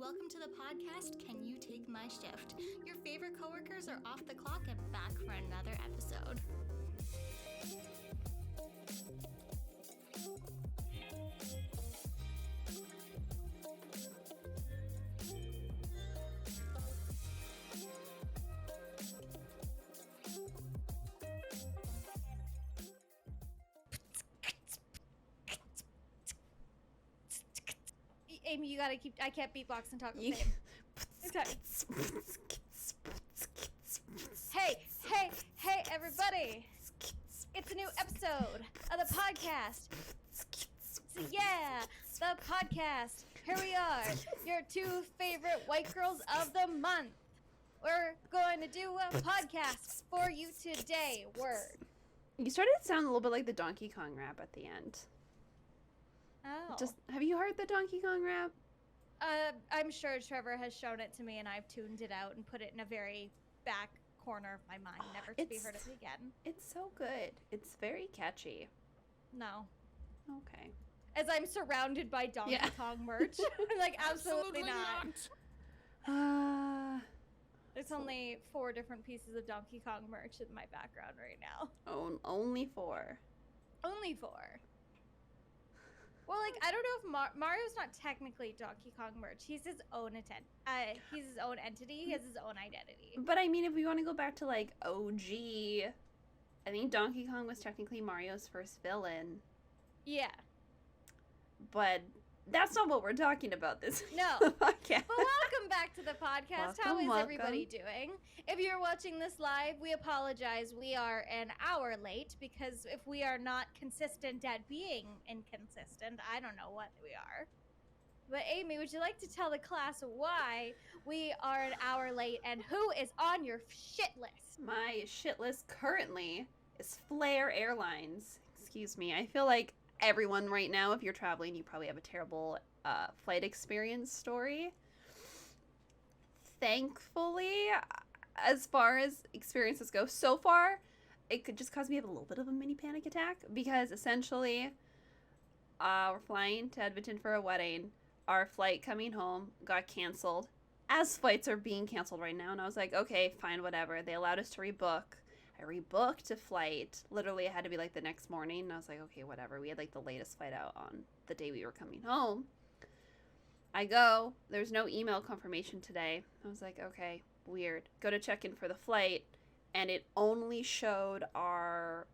welcome to the podcast, Can You Take My Shift? Your favorite coworkers are off the clock and back for another episode. Amy, you gotta keep. I can't beatbox and talk the same. Hey, everybody! It's a new episode of the podcast. So yeah, the podcast. Here we are, your two favorite white girls of the month. We're going to do a podcast for you today. Word. You started to sound a little bit like the Donkey Kong rap at the end. Oh. Have you heard the Donkey Kong rap? I'm sure Trevor has shown it to me, and I've tuned it out and put it in a very back corner of my mind, never to be heard of again. It's so good. It's very catchy. No. Okay. As I'm surrounded by Donkey Kong merch. I'm like, absolutely not. There's only 4 different pieces of Donkey Kong merch in my background right now. Only 4. Only 4. Well, like, I don't know if Mario's not technically Donkey Kong merch. He's his own he's his own entity. He has his own identity. But I mean, if we want to go back to like OG, I think Donkey Kong was technically Mario's first villain. Yeah. But that's not what we're talking about this No. podcast. But welcome back to the podcast. How is everybody doing? If you're watching this live, we apologize. We are an hour late because if we are not consistent at being inconsistent, I don't know what we are. But Amy, would you like to tell the class why we are an hour late and who is on your shit list? My shit list currently is Flair Airlines. Excuse me. I feel like everyone right now, if you're traveling, you probably have a terrible flight experience story. Thankfully, as far as experiences go, so far, it could just cause me to have a little bit of a mini panic attack because essentially, we're flying to Edmonton for a wedding. Our flight coming home got canceled, as flights are being canceled right now, and I was like, okay, fine, whatever. They allowed us to rebook. I rebooked a flight. Literally, it had to be like the next morning. And I was like, okay, whatever. We had like the latest flight out on the day we were coming home. I go. There's no email confirmation today. I was like, okay, weird. Go to check in for the flight. And it only showed our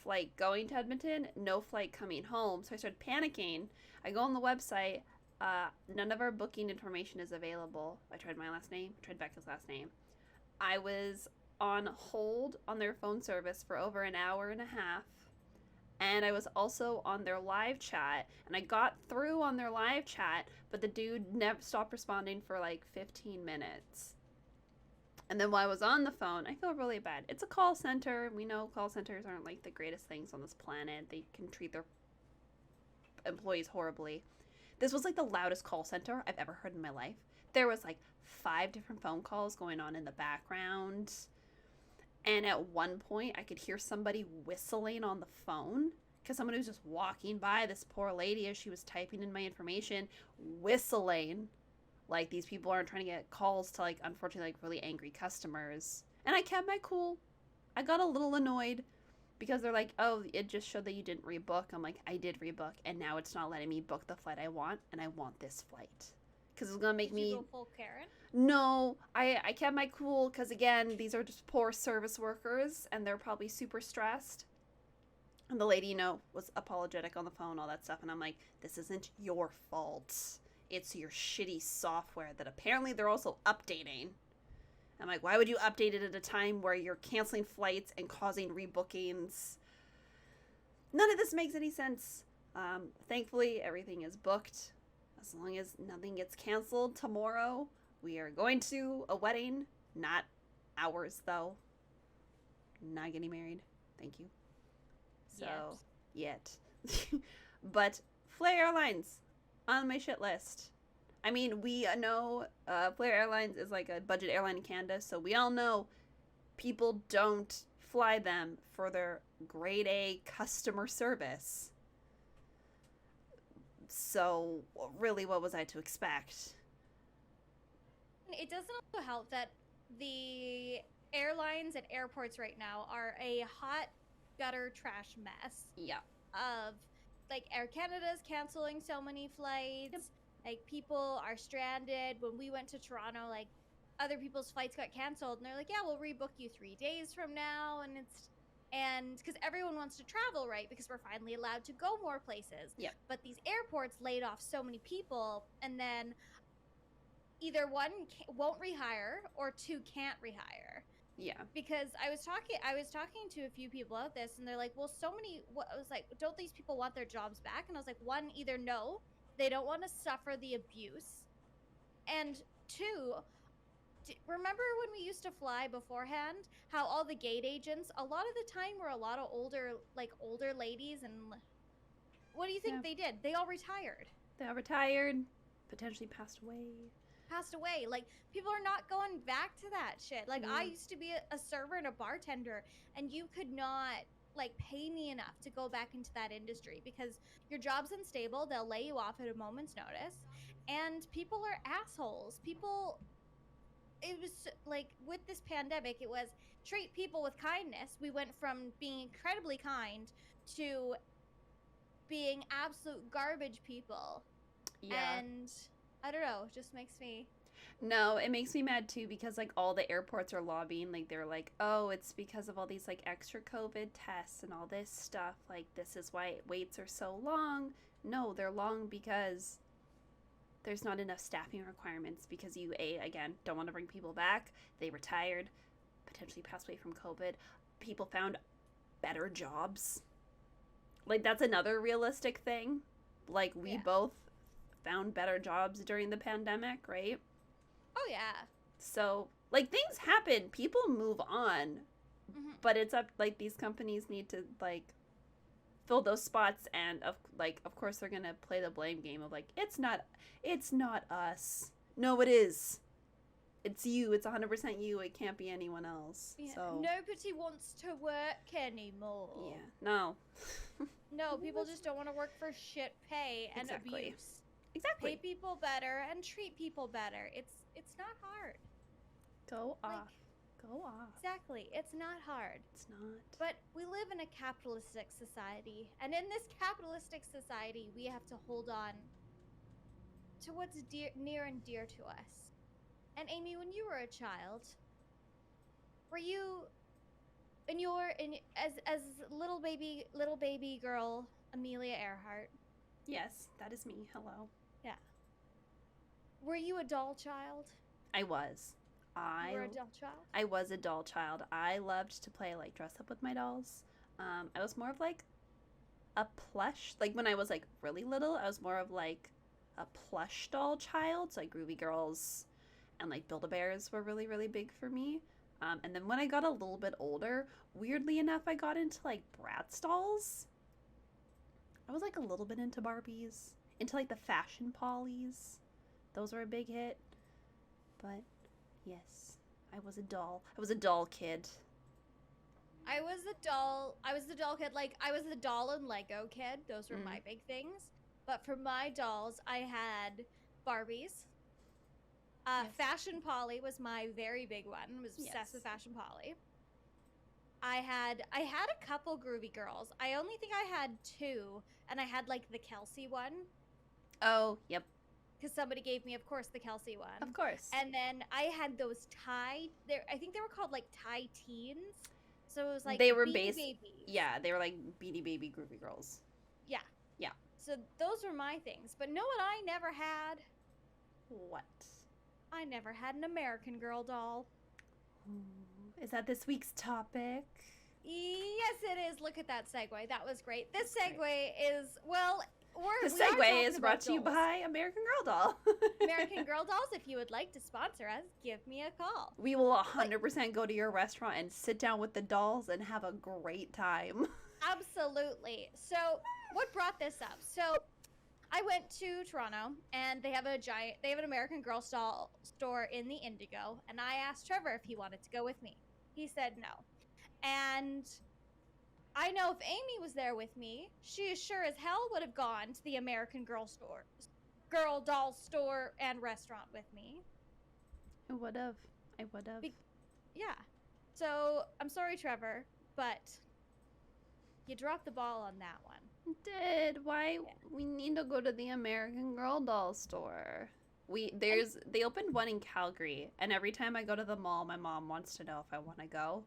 flight going to Edmonton, no flight coming home. So I started panicking. I go on the website. None of our booking information is available. I tried my last name. I tried Becca's last name. I was on hold on their phone service for over an hour and a half, and I was also on their live chat, and I got through on their live chat, but the dude never stopped responding for like 15 minutes. And then while I was on the phone, I feel really bad. It's a call center. We know call centers aren't like the greatest things on this planet. They can treat their employees horribly. This was like the loudest call center I've ever heard in my life. There was like 5 different phone calls going on in the background. And at one point, I could hear somebody whistling on the phone because someone was just walking by this poor lady as she was typing in my information, whistling. Like, these people aren't trying to get calls to, like, unfortunately, like, really angry customers. And I kept my cool. I got a little annoyed because they're like, oh, it just showed that you didn't rebook. I'm like, I did rebook, and now it's not letting me book the flight I want, and I want this flight. Because it's going to make me... Did you go full Karen? No, I kept my cool because, again, these are just poor service workers, and they're probably super stressed. And the lady, was apologetic on the phone, all that stuff, and I'm like, this isn't your fault. It's your shitty software that apparently they're also updating. I'm like, why would you update it at a time where you're canceling flights and causing rebookings? None of this makes any sense. Thankfully, everything is booked. As long as nothing gets canceled tomorrow, we are going to a wedding. Not ours, though. Not getting married. Thank you. So, yet. But Flair Airlines on my shit list. I mean, we know Flair Airlines is like a budget airline in Canada, so we all know people don't fly them for their grade A customer service. So, really, what was I to expect? It doesn't also help that the airlines and airports right now are a hot gutter trash mess. Yeah. Of like Air Canada's canceling so many flights. Yep. Like people are stranded. When we went to Toronto, like other people's flights got canceled, and they're like, "Yeah, we'll rebook you 3 days from now." And because everyone wants to travel, right? Because we're finally allowed to go more places. Yeah. But these airports laid off so many people, and then either one won't rehire or two can't rehire. Yeah. Because I was talking to a few people about this, and they're like, well, I was like, don't these people want their jobs back? And I was like, one, either no, they don't want to suffer the abuse, and two, remember when we used to fly beforehand, how all the gate agents, a lot of the time, were a lot of older ladies, and what do you think they did? They all retired. They all retired, potentially passed away. Like, people are not going back to that shit. Like, I used to be a server and a bartender, and you could not, like, pay me enough to go back into that industry because your job's unstable. They'll lay you off at a moment's notice, and people are assholes. It was like, with this pandemic, it was treat people with kindness. We went from being incredibly kind to being absolute garbage people. Yeah. And I don't know, it just makes me... No, it makes me mad too because like all the airports are lobbying, like they're like, oh, it's because of all these like extra COVID tests and all this stuff, like this is why waits are so long. No, they're long because there's not enough staffing requirements because you, again, don't want to bring people back. They retired, potentially passed away from COVID. People found better jobs. Like, that's another realistic thing. Like, we both found better jobs during the pandemic, right? Oh, yeah. So, like, things happen. People move on. Mm-hmm. But it's up, like, these companies need to, like, fill those spots, and of course they're gonna play the blame game of like, it's not us. No, it is. It's you. It's 100% you. It can't be anyone else. Yeah. So Nobody wants to work anymore. Yeah. No. No, people just don't want to work for shit pay and abuse. Exactly. Pay people better and treat people better. It's not hard. Go off. Go off. Exactly. It's not hard. It's not. But we live in a capitalistic society. And in this capitalistic society, we have to hold on to what's near and dear to us. And Amy, when you were a child, were you as little baby girl Amelia Earhart? Yes, that is me. Hello. Yeah. Were you a doll child? I was. You were a doll child? I was a doll child. I loved to play, like, dress up with my dolls. I was more of, like, a plush. Like, when I was, like, really little, I was more of, like, a plush doll child. So, like, Groovy Girls and, like, Build-A-Bears were really, really big for me. And then when I got a little bit older, weirdly enough, I got into, like, Bratz dolls. I was, like, a little bit into Barbies. Into, like, the fashion Pollies. Those were a big hit. But... yes, I was a doll. I was a doll kid. I was the doll kid. Like, I was the doll and Lego kid. Those were my big things. But for my dolls, I had Barbies. Yes. Fashion Polly was my very big one. I was obsessed with Fashion Polly. I had a couple Groovy Girls. I only think I had two, and I had, like, the Kelsey one. Oh, yep. Because somebody gave me, of course, the Kelsey one. Of course. And then I had those I think they were called, like, Tie Teens. So it was like they were Beanie based. Babies. Yeah, they were like Beanie Baby Groovy Girls. Yeah. Yeah. So those were my things. But know what I never had? What? I never had an American Girl doll. Ooh, is that this week's topic? Yes, it is. Look at that segue. That was great. This segue is, well... The segue is brought to you by American Girl Doll. American Girl Dolls, if you would like to sponsor us, give me a call. We will 100% go to your restaurant and sit down with the dolls and have a great time. Absolutely. So, what brought this up? So, I went to Toronto, and they have an American Girl doll store in the Indigo, and I asked Trevor if he wanted to go with me. He said no. And I know if Amy was there with me, she sure as hell would have gone to the American Girl doll store and restaurant with me. I would have. Yeah. So, I'm sorry, Trevor, but you dropped the ball on that one. Why we need to go to the American Girl doll store? They opened one in Calgary, and every time I go to the mall, my mom wants to know if I want to go,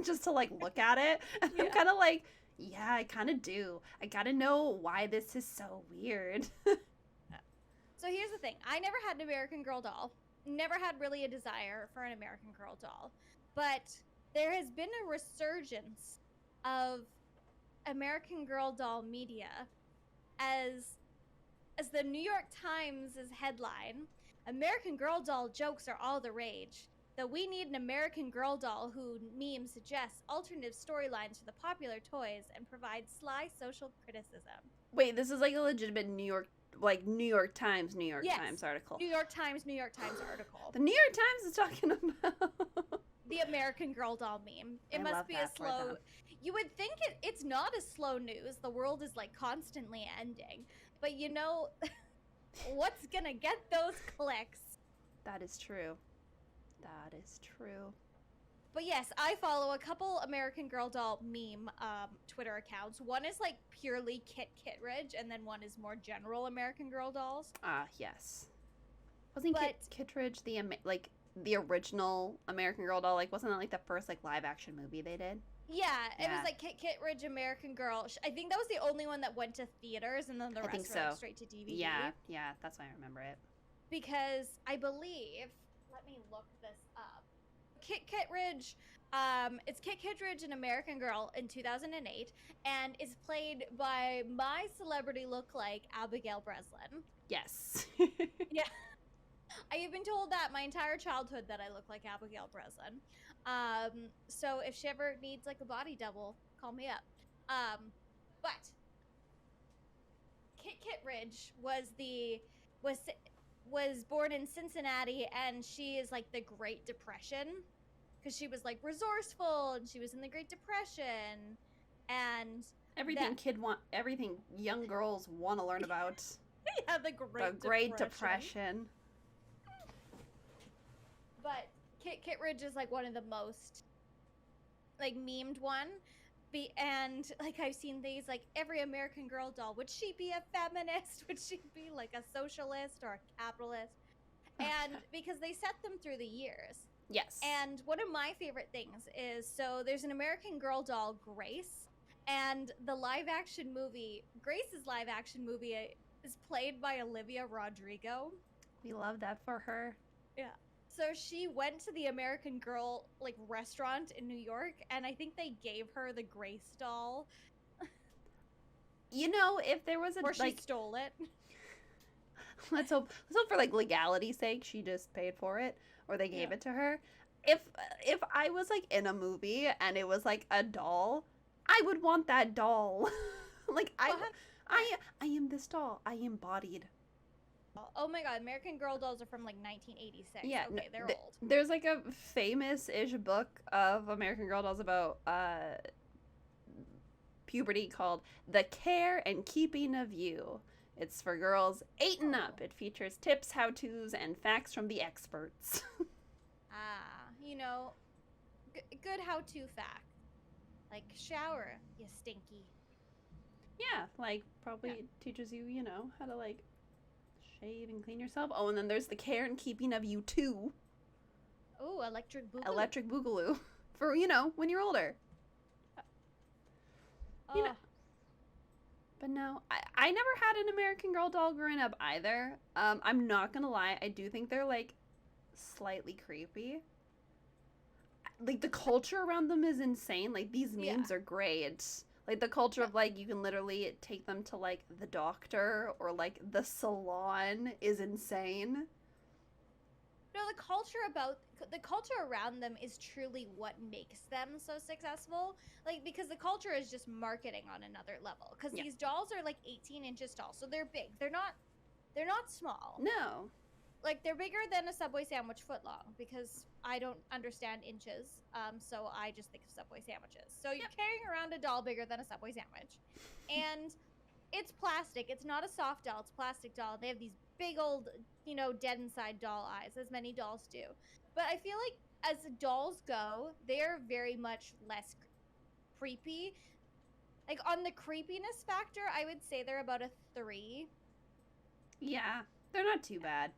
just to like look at it. And I'm kind of like, yeah, I kind of do. I gotta know why this is so weird. So here's the thing: I never had an American Girl doll. Never had really a desire for an American Girl doll, but there has been a resurgence of American Girl doll media as the New York Times' headline, American Girl doll jokes are all the rage. That we need an American Girl doll who meme suggests alternative storylines for the popular toys and provides sly social criticism. Wait, this is like a legitimate New York Times article. New York Times article. The New York Times is talking about the American Girl doll meme. It must be a slow. You would think it's not a slow news. The world is like constantly ending. But you know, what's gonna get those clicks? That is true. But yes, I follow a couple American Girl doll meme Twitter accounts. One is like purely Kitt Kiterage, and then one is more general American Girl dolls. Yes. Wasn't Kitt Kiterage the original American Girl doll? Like, wasn't that like the first like live action movie they did? Yeah, it was like Kitt Kiterage American Girl. I think that was the only one that went to theaters, and then the rest were like straight to DVD. Yeah, that's why I remember it. Because I believe, let me look this up. Kitt Kiterage, it's Kitt Kiterage an American Girl in 2008, and is played by my celebrity lookalike Abigail Breslin. Yes. Yeah. I have been told that my entire childhood that I look like Abigail Breslin. So if she ever needs like a body double, call me up. But Kitt Kiterage was born in Cincinnati, and she is like the Great Depression, because she was like resourceful, and she was in the Great Depression, and everything young girls want to learn about. Yeah, the Great Depression. But Kitt Kiterage is like one of the most like memed one. And like I've seen these like every American Girl doll, would she be a feminist? Would she be like a socialist or a capitalist? And because they set them through the years. Yes. And one of my favorite things is, so there's an American Girl doll, Grace, and Grace's live action movie is played by Olivia Rodrigo. We love that for her. Yeah. So she went to the American Girl like restaurant in New York, and I think they gave her the Grace doll. You know, if there was or she stole it. Let's hope for like legality's sake she just paid for it, or they gave it to her. If I was like in a movie and it was like a doll, I would want that doll. Like I am this doll. I embodied. Oh my god, American Girl dolls are from like 1986. Yeah, okay, they're old. There's like a famous-ish book of American Girl dolls about puberty called The Care and Keeping of You. It's for girls 8 and up. It features tips, how-tos, and facts from the experts. You know, good how-to fact. Like, shower, you stinky. Yeah, like, probably teaches you, you know, how to, like, shave and clean yourself. Oh, and then there's The Care and Keeping of You, too. Ooh, Electric Boogaloo. Electric Boogaloo. For, you know, when you're older. You know. But no, I never had an American Girl doll growing up either. I'm not gonna lie, I do think they're, like, slightly creepy. Like, the culture around them is insane. Like, these memes are great. Like, the culture of, like, you can literally take them to, like, the doctor or, like, the salon is insane. No, the culture around them is truly what makes them so successful. Like, because the culture is just marketing on another level. Because these dolls are, like, 18 inches tall, so they're big. They're not small. No. like they're bigger than a Subway sandwich foot long because I don't understand inches. So I just think of Subway sandwiches. So you're carrying around a doll bigger than a Subway sandwich. And it's plastic. It's not a soft doll. It's a plastic doll. They have these big old, dead inside doll eyes, as many dolls do. But I feel like as dolls go, they're very much less creepy. Like on the creepiness factor, I would say they're about a 3. Yeah, they're not too bad.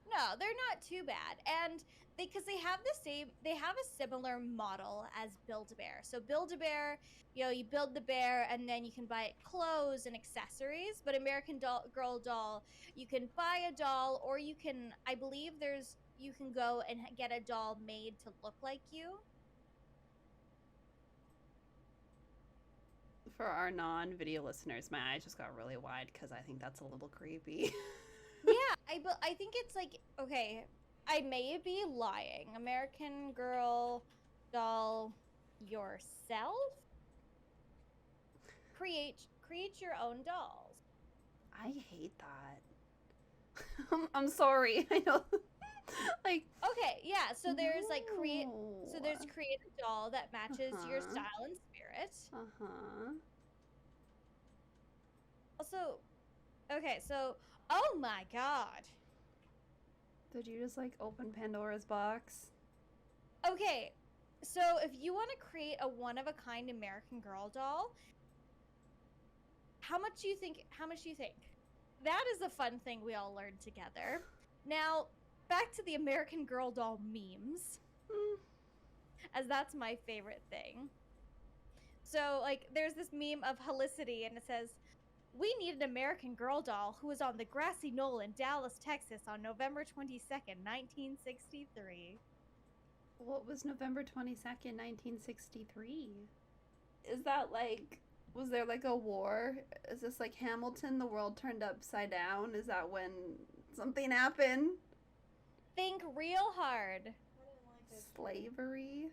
No, they're not too bad. And because they have a similar model as Build-A-Bear. So Build-A-Bear, you build the bear and then you can buy it clothes and accessories. But American Girl doll, you can buy a doll, or you can, I believe you can go and get a doll made to look like you. For our non-video listeners, my eyes just got really wide because I think that's a little creepy. Yeah, I think it's like, okay, I may be lying. American Girl doll yourself? Create your own dolls. I hate that. I'm sorry. I know. Like, okay, yeah. So there's create no. a doll that matches your style and spirit. Also, okay, so oh my god. Did you just like open Pandora's box? Okay, so if you want to create a one-of-a-kind American Girl doll, how much do you think? That is a fun thing we all learned together. Now, back to the American Girl doll memes, as that's my favorite thing. So, like, there's this meme of Helicity, and it says, "We need an American Girl doll who was on the grassy knoll in Dallas, Texas on November 22nd, 1963. What was November 22nd, 1963? Is that like, was there like a war? Is this like Hamilton, the world turned upside down? Is that when something happened? Think real hard. Slavery?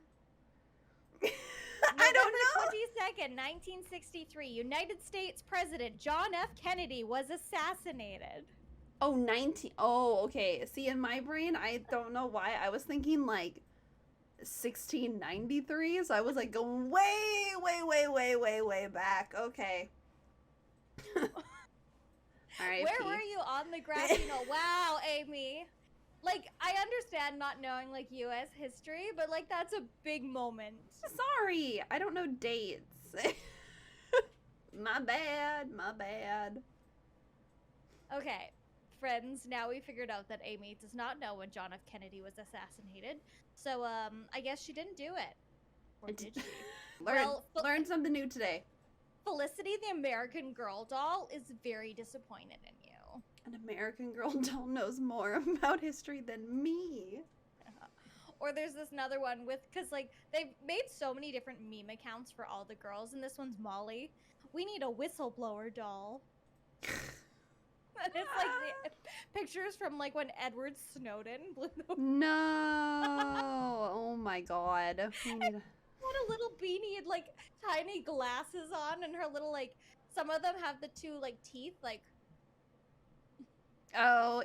I don't know. 22nd, 1963, United States President John F. Kennedy was assassinated. Oh, okay. See, in my brain, I don't know why. I was thinking like 1693, so I was like going way back. Okay. Where were you on the grassy knoll? Wow, Amy. Like, I understand not knowing, like, U.S. history, but, like, that's a big moment. Sorry, I don't know dates. My bad. Okay, friends, now we figured out that Amy does not know when John F. Kennedy was assassinated. So, I guess she didn't do it. Or did she? Learn something new today. Felicity, the American Girl doll, is very disappointed in you. An American Girl doll knows more about history than me. Or there's this another one with, because, like, they've made so many different meme accounts for all the girls, and this one's Molly. We need a whistleblower doll. And it's, like, the pictures from, like, when Edward Snowden blew the... No! Oh, my God. What a little beanie and, like, tiny glasses on, and her little, like, some of them have the two, like, teeth, like... Oh,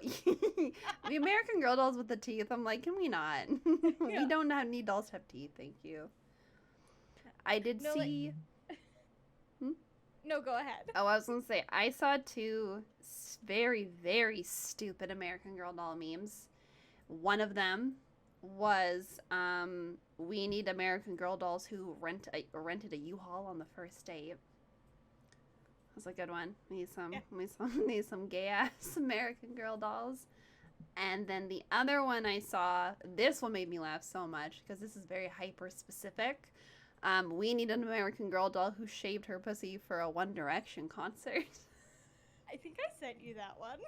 the American Girl dolls with the teeth. I'm like, can we not? We don't need dolls to have teeth. Thank you. I did see. Like... No, go ahead. Oh, I was gonna say I saw 2 very, very stupid American Girl doll memes. One of them was we need American Girl dolls who rented a U-Haul on the first date. That's a good one. Need some gay ass American Girl dolls. And then the other one I saw, this one made me laugh so much because this is very hyper specific. We need an American Girl doll who shaved her pussy for a One Direction concert. I think I sent you that one.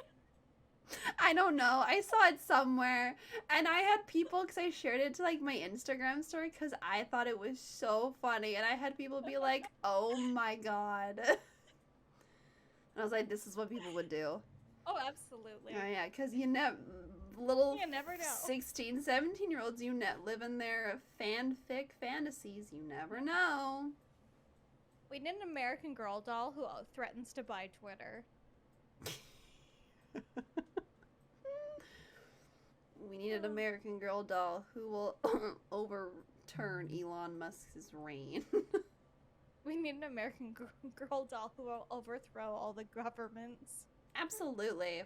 I don't know. I saw it somewhere, and I had people, because I shared it to like my Instagram story because I thought it was so funny, and I had people be like, "Oh my god." And I was like, this is what people would do. Oh, absolutely. Oh, yeah, because you never know. 16, 17-year-olds, live in their fanfic fantasies. You never know. We need an American Girl doll who threatens to buy Twitter. We need an American Girl doll who will overturn Elon Musk's reign. We need an American Girl doll who will overthrow all the governments. Absolutely.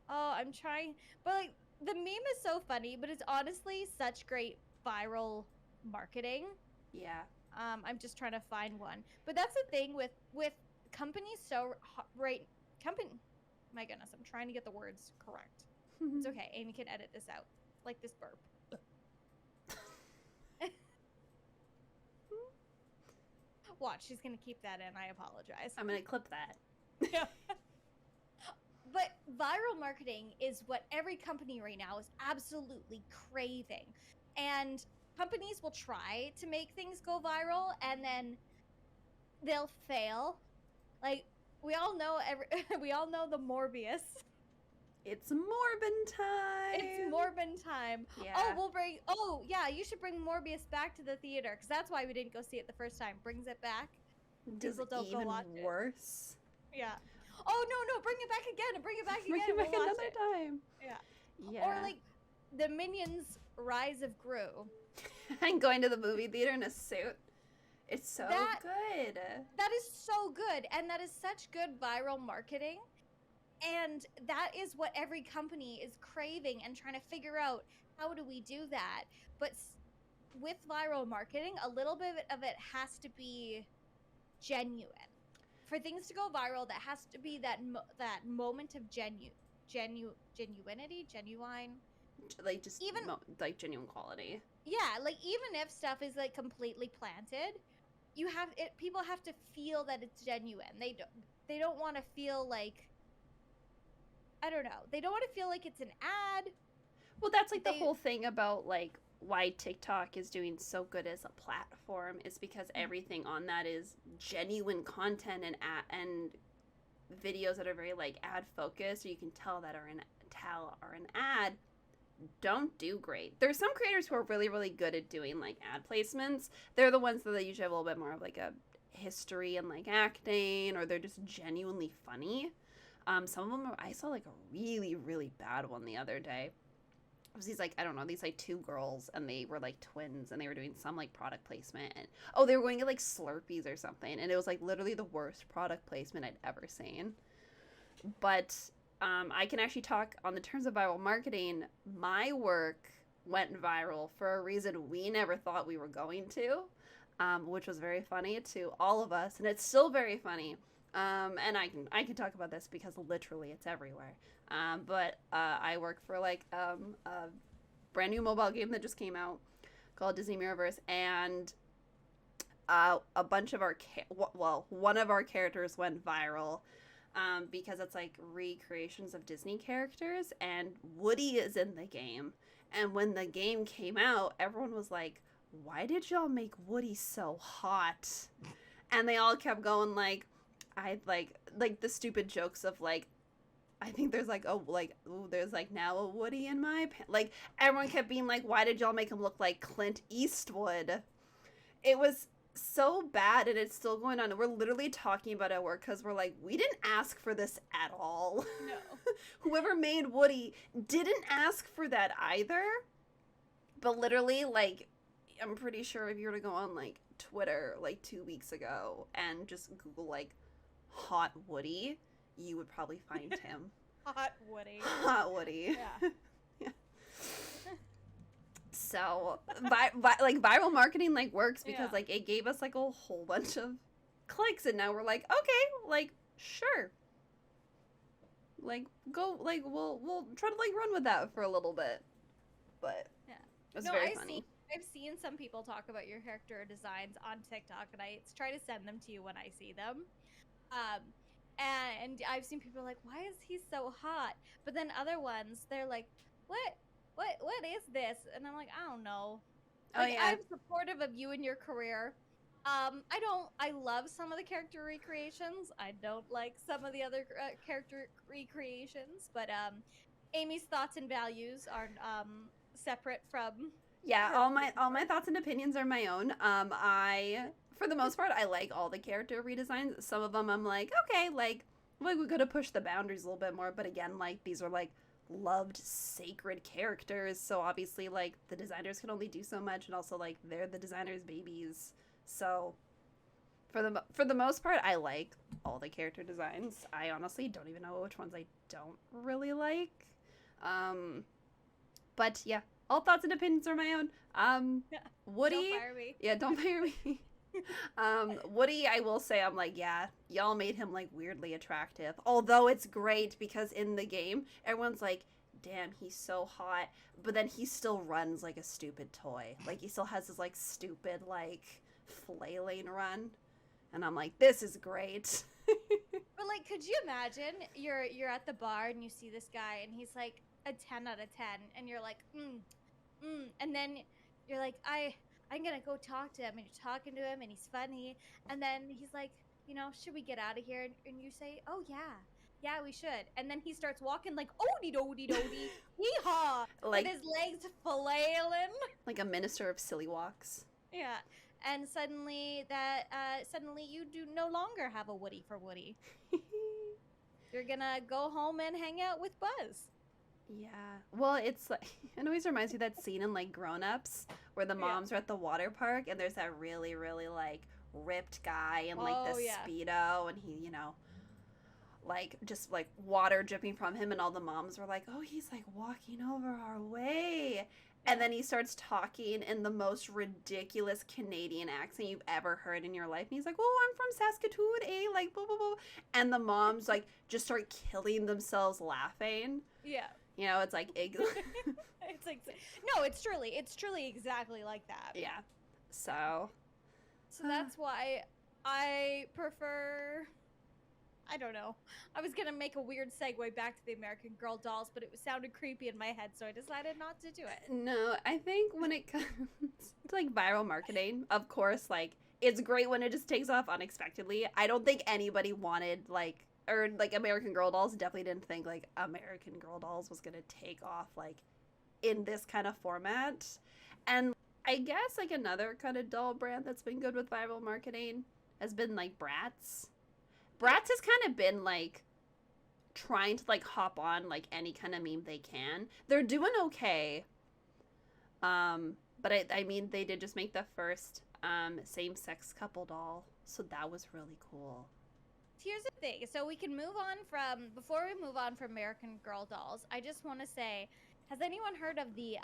Oh, I'm trying. But, like, the meme is so funny, but it's honestly such great viral marketing. Yeah. I'm just trying to find one. But that's the thing with companies my goodness, I'm trying to get the words correct. It's okay. Amy can edit this out. Like this burp. Watch, she's going to keep that in. I apologize. I'm going to clip that. Yeah. But viral marketing is what every company right now is absolutely craving. And companies will try to make things go viral and then they'll fail. Like, we all know the Morbius. It's Morbin time. It's Morbin time. Yeah. You should bring Morbius back to the theater because that's why we didn't go see it the first time. Brings it back. People don't go watch it. Worse. Yeah. Oh no, bring it back again. Bring it back again. Bring it back another time. Yeah. Or like the Minions Rise of Gru. And going to the movie theater in a suit. It's so good. That is so good. And that is such good viral marketing. And that is what every company is craving and trying to figure out, how do we do that? But with viral marketing, a little bit of it has to be genuine. For things to go viral, that has to be that moment of genuinity, genuine. Like just even like genuine quality. Yeah, like even if stuff is like completely planted, people have to feel that it's genuine. They don't want to feel like, I don't know. They don't want to feel like it's an ad. Well, that's like the whole thing about like why TikTok is doing so good as a platform is because everything on that is genuine content and videos that are very like ad focused, or you can tell are an ad, don't do great. There's some creators who are really, really good at doing like ad placements. They're the ones that they usually have a little bit more of like a history and like acting, or they're just genuinely funny. Some of them I saw like a really, really bad one the other day. It was these like, I don't know, these like two girls, and they were like twins, and they were doing some like product placement, and they were going to like Slurpees or something, and it was like literally the worst product placement I'd ever seen. But I can actually talk on the terms of viral marketing. My work went viral for a reason we never thought we were going to, which was very funny to all of us, and it's still very funny. And I can talk about this because literally it's everywhere. But I work for like a brand new mobile game that just came out called Disney Mirrorverse, and a bunch of one of our characters went viral because it's like recreations of Disney characters, and Woody is in the game. And when the game came out, everyone was like, "Why did y'all make Woody so hot?" And they all kept going like, I like the stupid jokes of like, I think there's like there's like now a Woody in my like everyone kept being like, why did y'all make him look like Clint Eastwood? It was so bad, and it's still going on. We're literally talking about it at work because we're like, we didn't ask for this at all. No. Whoever made Woody didn't ask for that either. But literally, like, I'm pretty sure if you were to go on like Twitter like 2 weeks ago and just Google like hot Woody, you would probably find him. Hot Woody. Hot Woody. Yeah. Yeah. So, like viral marketing like works because like it gave us like a whole bunch of clicks, and now we're like, okay, like sure, like go, like we'll try to like run with that for a little bit. But yeah, it was very funny. I've seen some people talk about your character designs on TikTok, and I try to send them to you when I see them. And I've seen people like, why is he so hot? But then other ones, they're like, what is this? And I'm like, I don't know. Like, I'm supportive of you and your career. I love some of the character recreations. I don't like some of the other character recreations, but Amy's thoughts and values are separate from. Yeah, all my thoughts and opinions are my own. For the most part, I like all the character redesigns. Some of them I'm like, okay, like we could have pushed the boundaries a little bit more, but again, like these are like loved sacred characters, so obviously like the designers can only do so much, and also like they're the designers' babies. So for the most part, I like all the character designs. I honestly don't even know which ones I don't really like. But yeah, all thoughts and opinions are my own. Woody, Don't fire me. yeah, don't fire me. Woody, I will say, I'm like, yeah, y'all made him like weirdly attractive. Although it's great because in the game, everyone's like, damn, he's so hot. But then he still runs like a stupid toy. Like he still has his like stupid like flailing run. And I'm like, this is great. But like, could you imagine you're at the bar and you see this guy and he's like a 10 out of 10, and you're like, and then you're like, I'm gonna go talk to him, and you're talking to him and he's funny, and then he's like, you know, should we get out of here? And you say, oh yeah, we should. And then he starts walking like, odie dodie dodie, hee-haw, Like, with his legs flailing. like a minister of silly walks. Yeah. And suddenly you do no longer have a Woody for Woody. You're gonna go home and hang out with Buzz. Yeah. Well, it's like, it always reminds me of that scene in like Grown Ups where the moms are at the water park and there's that really, really like ripped guy in like the Speedo, and he, you know, like just like water dripping from him, and all the moms were like, oh, he's like walking over our way. And then he starts talking in the most ridiculous Canadian accent you've ever heard in your life. And he's like, oh, I'm from Saskatoon, eh? Like, blah, blah, blah. And the moms, like, just start killing themselves laughing. Yeah. You know, it's like... It's like... No, it's truly exactly like that. Yeah. So that's why I prefer... I don't know. I was going to make a weird segue back to the American Girl dolls, but it sounded creepy in my head, so I decided not to do it. No, I think when it comes to, like, viral marketing, of course, like, it's great when it just takes off unexpectedly. I don't think anybody wanted, like, or, like, American Girl dolls definitely didn't think, like, American Girl dolls was going to take off, like, in this kind of format. And I guess, like, another kind of doll brand that's been good with viral marketing has been, like, Bratz. Bratz has kind of been, like, trying to, like, hop on, like, any kind of meme they can. They're doing okay. But I mean, they did just make the first same-sex couple doll. So that was really cool. Here's the thing. So we can move on from, before we move on from American Girl dolls, I just want to say, has anyone heard of the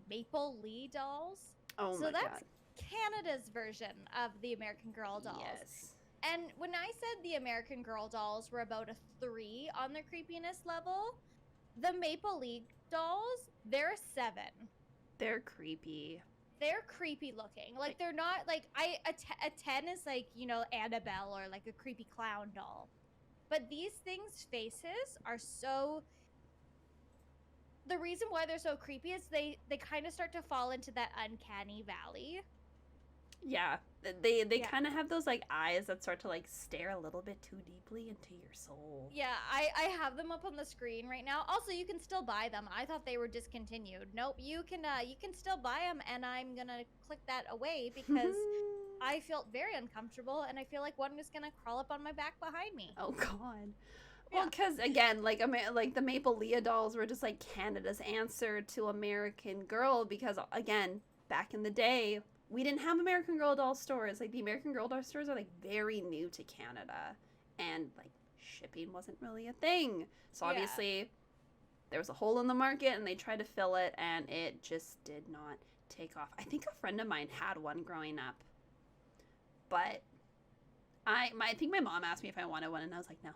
Maple Lee dolls? Oh, my God. So that's Canada's version of the American Girl dolls. Yes. And when I said the American Girl dolls were about a 3 on their creepiness level, the Maple Leaf dolls, they're a 7. They're creepy. They're creepy looking. Like, they're not, like, a 10 is like, you know, Annabelle or like a creepy clown doll. But these things' faces are so... The reason why they're so creepy is they kind of start to fall into that uncanny valley. Yeah, they kind of have those, like, eyes that start to, like, stare a little bit too deeply into your soul. Yeah, I have them up on the screen right now. Also, you can still buy them. I thought they were discontinued. Nope, you can still buy them, and I'm gonna click that away because I felt very uncomfortable, and I feel like one was gonna crawl up on my back behind me. Oh, God. Well, because, again, like the Maple Leah dolls were just, like, Canada's answer to American Girl because, again, back in the day... We didn't have American Girl doll stores. Like, the American Girl doll stores are, like, very new to Canada. And, like, shipping wasn't really a thing. So, obviously, there was a hole in the market, and they tried to fill it, and it just did not take off. I think a friend of mine had one growing up. But I think my mom asked me if I wanted one, and I was like, no.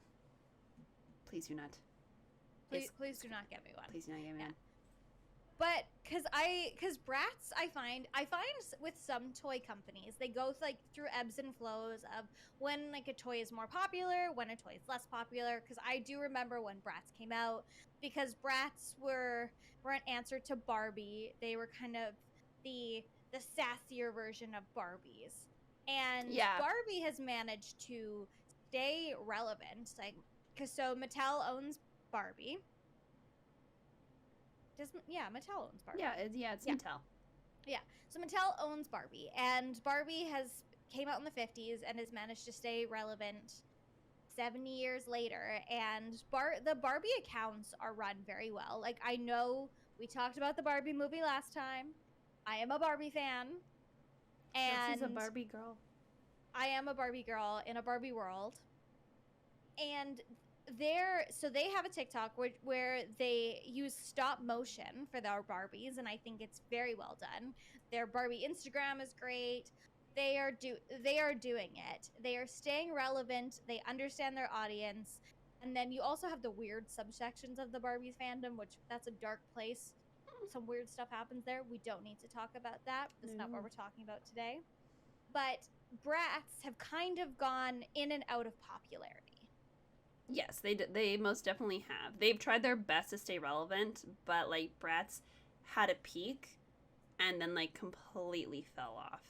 Please do not. Please do not get me one. Please do not get me one. But because Bratz, I find with some toy companies, they go like through ebbs and flows of when like a toy is more popular, when a toy is less popular. Because I do remember when Bratz came out, because Bratz were an answer to Barbie. They were kind of the sassier version of Barbies, and Barbie has managed to stay relevant. Like, so Mattel owns Barbie. Mattel owns Barbie. It's Mattel. Yeah, so Mattel owns Barbie, and Barbie came out in the 50s and has managed to stay relevant 70 years later, and the Barbie accounts are run very well. Like, I know we talked about the Barbie movie last time. I am a Barbie fan. And she's a Barbie girl. I am a Barbie girl in a Barbie world. And they have a TikTok where they use stop motion for their Barbies, and I think it's very well done. Their Barbie Instagram is great. They are doing it. They are staying relevant. They understand their audience. And then you also have the weird subsections of the Barbie fandom, which that's a dark place. Some weird stuff happens there. We don't need to talk about that. That's not what we're talking about today. But brats have kind of gone in and out of popularity. Yes, they most definitely have. They've tried their best to stay relevant, but like brats had a peak and then like completely fell off.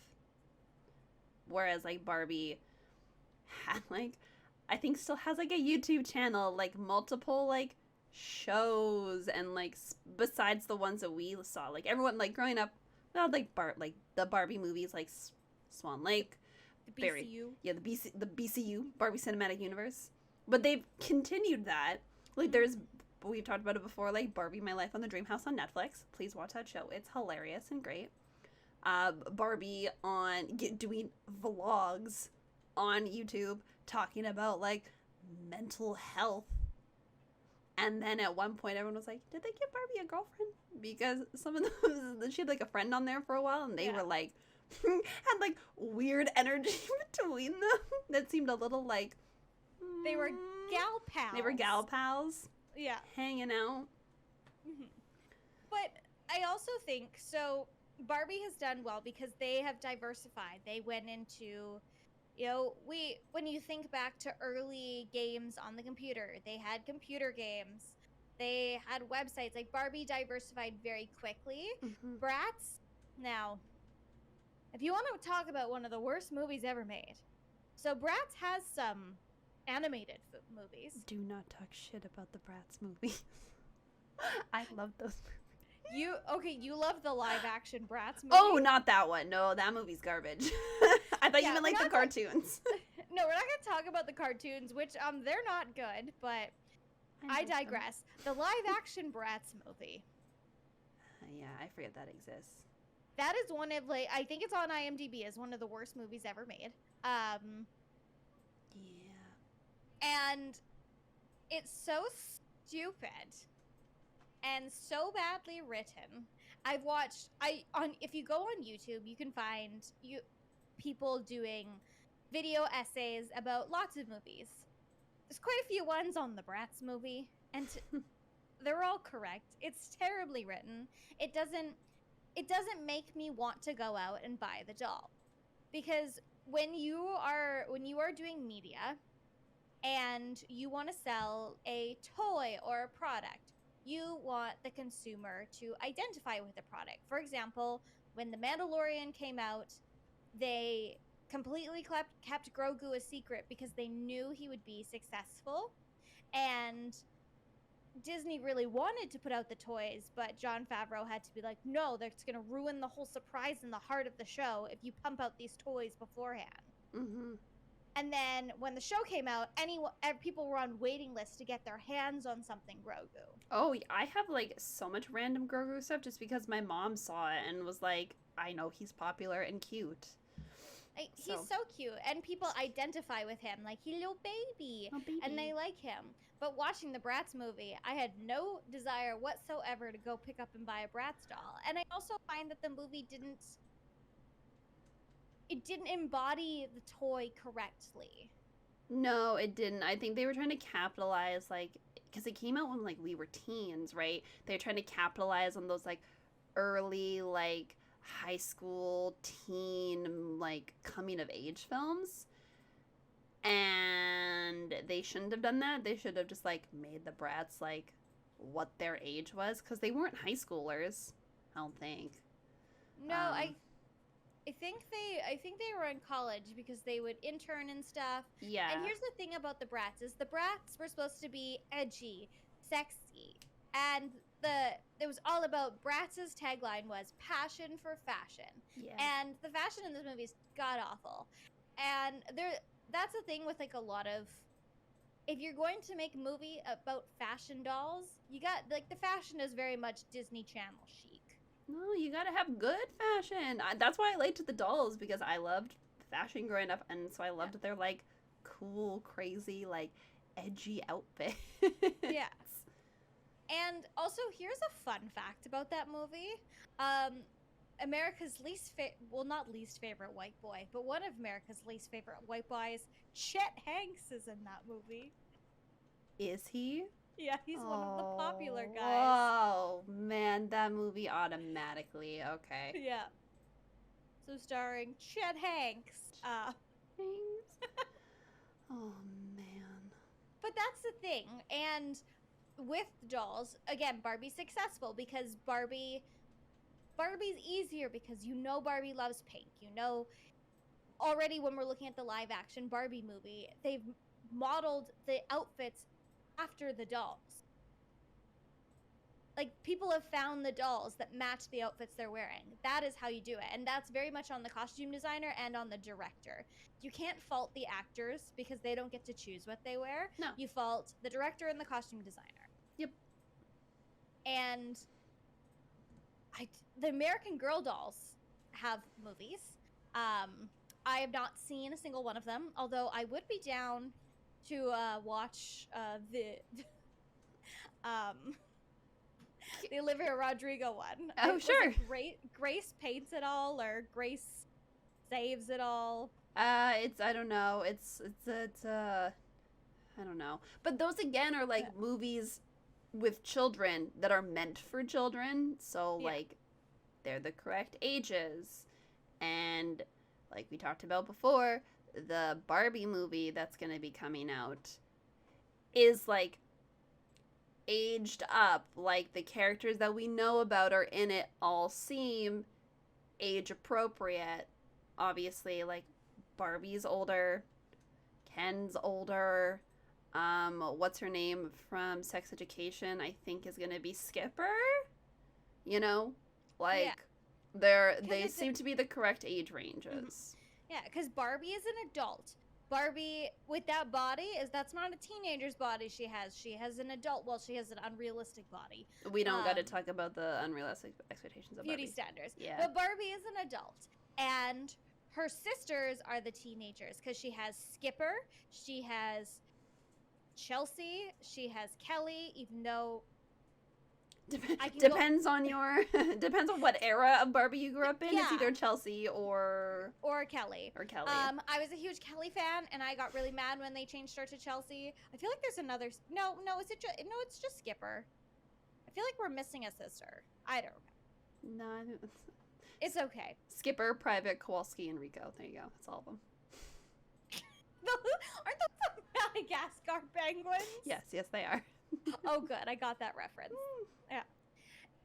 Whereas like Barbie had like, I think still has like a YouTube channel, like multiple like shows, and like besides the ones that we saw, like everyone like growing up, well, like the Barbie movies, like Swan Lake, the BCU, the BCU, Barbie Cinematic Universe. But they've continued that. Like we've talked about it before, like Barbie My Life on the Dream House on Netflix. Please watch that show. It's hilarious and great. Barbie doing vlogs on YouTube talking about like mental health. And then at one point everyone was like, did they give Barbie a girlfriend? Because some of them, she had like a friend on there for a while, and they were like, had like weird energy between them that seemed a little like, they were gal pals. They were gal pals. Yeah. Hanging out. Mm-hmm. But I also think, so Barbie has done well because they have diversified. They went into, when you think back to early games on the computer, they had computer games. They had websites. Like, Barbie diversified very quickly. Mm-hmm. Bratz, now, if you want to talk about one of the worst movies ever made, so Bratz has some animated movies. Do not talk shit about the Bratz movies. I love those movies. You love the live action Bratz movie? Oh, not that one. No, that movie's garbage. I thought you meant like the cartoons. No, we're not going to talk about the cartoons, which they're not good, but I digress. The live action Bratz movie. Yeah, I forget that exists. That is one of, like, I think it's on IMDb as one of the worst movies ever made. Yeah. And it's so stupid and so badly written. If you go on YouTube, you can find people doing video essays about lots of movies. There's quite a few ones on the Bratz movie, and they're all correct. It's terribly written. It doesn't make me want to go out and buy the doll, because when you are doing media and you want to sell a toy or a product, you want the consumer to identify with the product. For example, when The Mandalorian came out, they completely kept Grogu a secret because they knew he would be successful, and Disney really wanted to put out the toys, but Jon Favreau had to be like, no, that's going to ruin the whole surprise and the heart of the show if you pump out these toys beforehand. Mm-hmm. And then when the show came out, people were on waiting lists to get their hands on something Grogu. Oh, I have like so much random Grogu stuff just because my mom saw it and was like, I know he's popular and cute. He's so cute, and people identify with him like, hello, baby. Oh, baby. And they like him. But watching the Bratz movie, I had no desire whatsoever to go pick up and buy a Bratz doll. And I also find that the movie didn't embody the toy correctly. No, it didn't. I think they were trying to capitalize, like, because it came out when, like, we were teens, right? They were trying to capitalize on those, like, early, like, high school, teen, like, coming-of-age films. And they shouldn't have done that. They should have just, like, made the Bratz, like, what their age was. Because they weren't high schoolers, I don't think. No, I think they were in college because they would intern and stuff. Yeah. And here's the thing about the Bratz is the Bratz were supposed to be edgy, sexy, and it was all about Bratz's tagline was passion for fashion. Yeah. And the fashion in this movie is god awful. And that's the thing with like a lot of if you're going to make a movie about fashion dolls, you got, like, the fashion is very much Disney Channel chic. No, you gotta have good fashion. That's why I liked the dolls, because I loved fashion growing up, and so I loved their, like, cool, crazy, like, edgy outfits. Yeah. And also, here's a fun fact about that movie. America's not least favorite white boy, but one of America's least favorite white boys, Chet Hanks, is in that movie. Is he? Yeah, he's one of the popular guys. Oh, man, that movie automatically. Okay. Yeah. So starring Chet Hanks. Oh, man. But that's the thing. And with dolls, again, Barbie's successful because Barbie's easier because you know Barbie loves pink. You know, already when we're looking at the live action Barbie movie, they've modeled the outfits after the dolls. Like, people have found the dolls that match the outfits they're wearing. That is how you do it. And that's very much on the costume designer and on the director. You can't fault the actors because they don't get to choose what they wear. No. You fault the director and the costume designer. Yep. And the American Girl dolls have movies. I have not seen a single one of them, although I would be down to watch the Olivia Rodrigo one. Oh, sure. Grace paints it all, or Grace saves it all. I don't know. It's I don't know. But those again are like movies with children that are meant for children. So like they're the correct ages. And like we talked about before, the Barbie movie that's going to be coming out is like aged up. Like the characters that we know about are in it all seem age appropriate. Obviously, like Barbie's older, Ken's older. What's her name from Sex Education? I think is gonna be Skipper. You know, like they seem to be the correct age ranges. Yeah, because Barbie is an adult. Barbie with that body that's not a teenager's body she has. She has an adult. Well, she has an unrealistic body. We don't got to talk about the unrealistic expectations of beauty Barbie. standards. Yeah, but Barbie is an adult, and her sisters are the teenagers because she has Skipper, she has Chelsea, she has Kelly. Even though depends on what era of Barbie you grew up in. Yeah. It's either Chelsea or Kelly. I was a huge Kelly fan, and I got really mad when they changed her to Chelsea. I feel like there's another. No, it's just Skipper. I feel like we're missing a sister. I don't know. No, it's okay. Skipper, Private, Kowalski, and Rico. There you go. That's all of them. Aren't those the Madagascar penguins? Yes, they are. Oh, good. I got that reference. Yeah.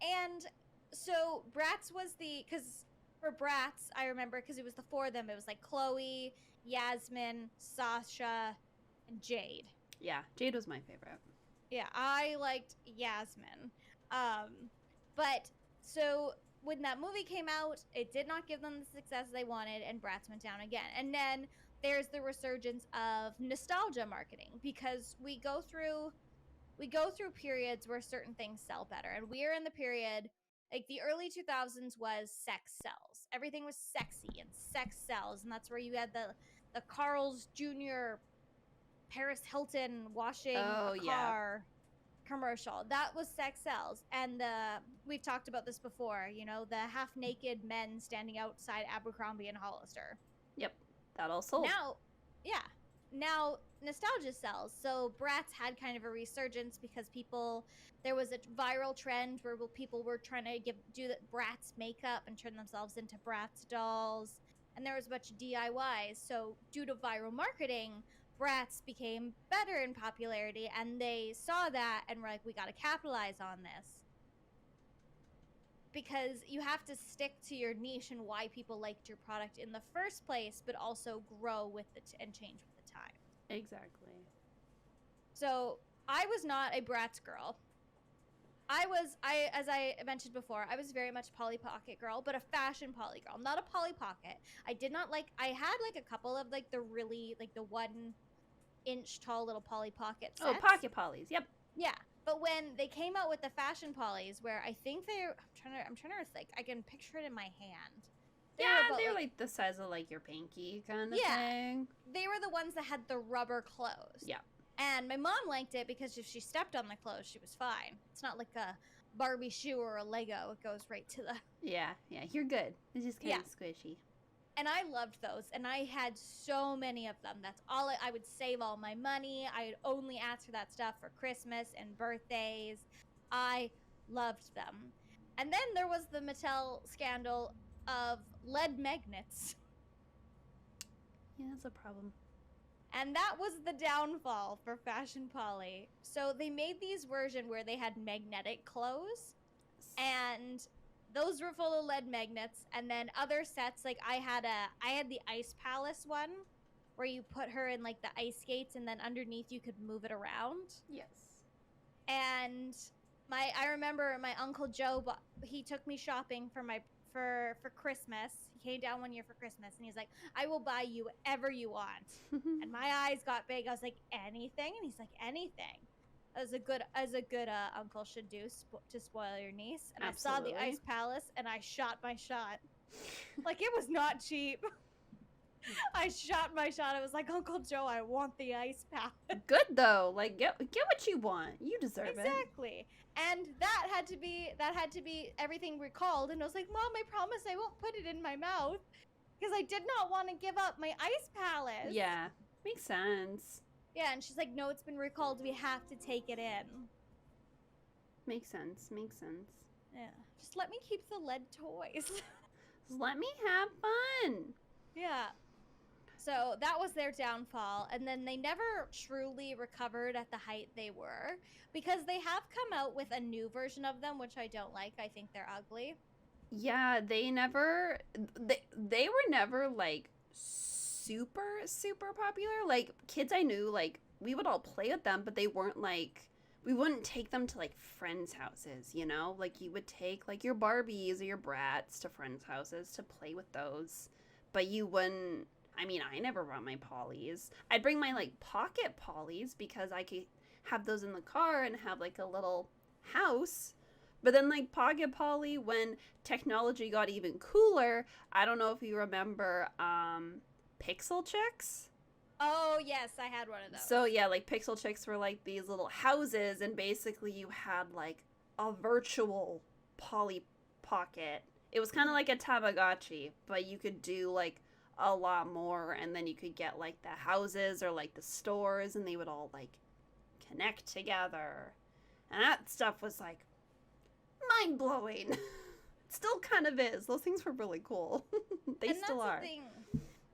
And so Bratz was because for Bratz, I remember because it was the four of them. It was like Chloe, Yasmine, Sasha, and Jade. Yeah, Jade was my favorite. Yeah, I liked Yasmine. But so when that movie came out, it did not give them the success they wanted, and Bratz went down again. And then there's the resurgence of nostalgia marketing because we go through periods where certain things sell better, and we are in the period like the early 2000s was sex sells. Everything was sexy and sex sells, and that's where you had the Carl's Jr. Paris Hilton washing a car commercial. That was sex sells. And we've talked about this before, you know, the half naked men standing outside Abercrombie and Hollister. Yep, that all sold. Now nostalgia sells. So Bratz had kind of a resurgence because there was a viral trend where people were trying to do the Bratz makeup and turn themselves into Bratz dolls, and there was a bunch of DIYs. So due to viral marketing, Bratz became better in popularity, and they saw that and were like, we got to capitalize on this. Because you have to stick to your niche and why people liked your product in the first place, but also grow with and change with the time. Exactly. So I was not a Bratz girl. As I mentioned before, I was very much Polly Pocket girl, but a fashion Polly girl, not a Polly Pocket. I had like a couple of like the really like the one inch tall little Polly Pocket sets. Oh, Pocket Pollies. Yep. Yeah. But when they came out with the fashion Pollies, where I think I'm trying to like, I can picture it in my hand. They're like the size of like your pinky kind of thing. They were the ones that had the rubber clothes. Yeah. And my mom liked it because if she stepped on the clothes, she was fine. It's not like a Barbie shoe or a Lego. It goes right to the... Yeah, you're good. It's just kind of squishy. And I loved those, and I had so many of them. That's all I would save all my money. I would only ask for that stuff for Christmas and birthdays. I loved them. And then there was the Mattel scandal of lead magnets. Yeah, that's a problem. And that was the downfall for Fashion Polly. So they made these versions where they had magnetic clothes, and those were full of lead magnets. And then other sets, like I had the Ice Palace one, where you put her in like the ice skates, and then underneath you could move it around. Yes. And I remember my Uncle Joe, he took me shopping for Christmas. He came down one year for Christmas, and he's like, I will buy you whatever you want. And my eyes got big. I was like, anything? And he's like, anything. As a good uncle should do to spoil your niece. And Absolutely. I saw the Ice Palace, and I shot my shot. Like, it was not cheap. I shot my shot. I was like, Uncle Joe, I want the Ice Palace. Good though. Like get what you want. You deserve it. Exactly. And that had to be everything recalled. And I was like, Mom, I promise I won't put it in my mouth, because I did not want to give up my Ice Palace. Yeah, makes sense. Yeah, and she's like, no, it's been recalled. We have to take it in. Makes sense. Yeah. Just let me keep the lead toys. Just let me have fun. Yeah. So that was their downfall. And then they never truly recovered at the height they were, because they have come out with a new version of them, which I don't like. I think they're ugly. Yeah, they were never like super popular. Like kids I knew, like we would all play with them, but they weren't like, we wouldn't take them to like friends' houses, you know? Like you would take like your Barbies or your Brats to friends' houses to play with those, but you wouldn't. I mean, I never brought my Pollies. I'd bring my like pocket Pollies because I could have those in the car and have like a little house. But then like Pocket Polly, when technology got even cooler, I don't know if you remember Pixel Chicks. Oh, yes, I had one of those. So yeah, like Pixel Chicks were like these little houses, and basically you had like a virtual Polly Pocket. It was kind of like a Tamagotchi, but you could do like a lot more, and then you could get like the houses or like the stores, and they would all like connect together, and that stuff was like mind-blowing. It still kind of is. Those things were really cool. They still are.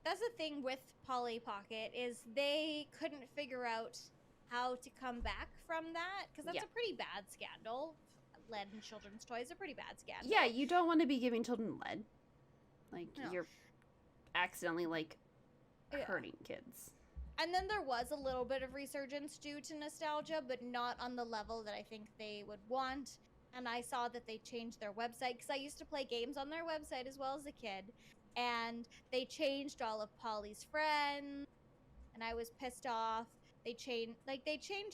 That's the thing with Polly Pocket, is they couldn't figure out how to come back from that, because that's a pretty bad scandal. Lead in children's toys are a pretty bad scandal. Yeah, you don't want to be giving children lead. Like, you're accidentally like hurting kids. And then there was a little bit of resurgence due to nostalgia, but not on the level that I think they would want. And I saw that they changed their website, because I used to play games on their website as well as a kid, and they changed all of Polly's friends, and I was pissed off. They changed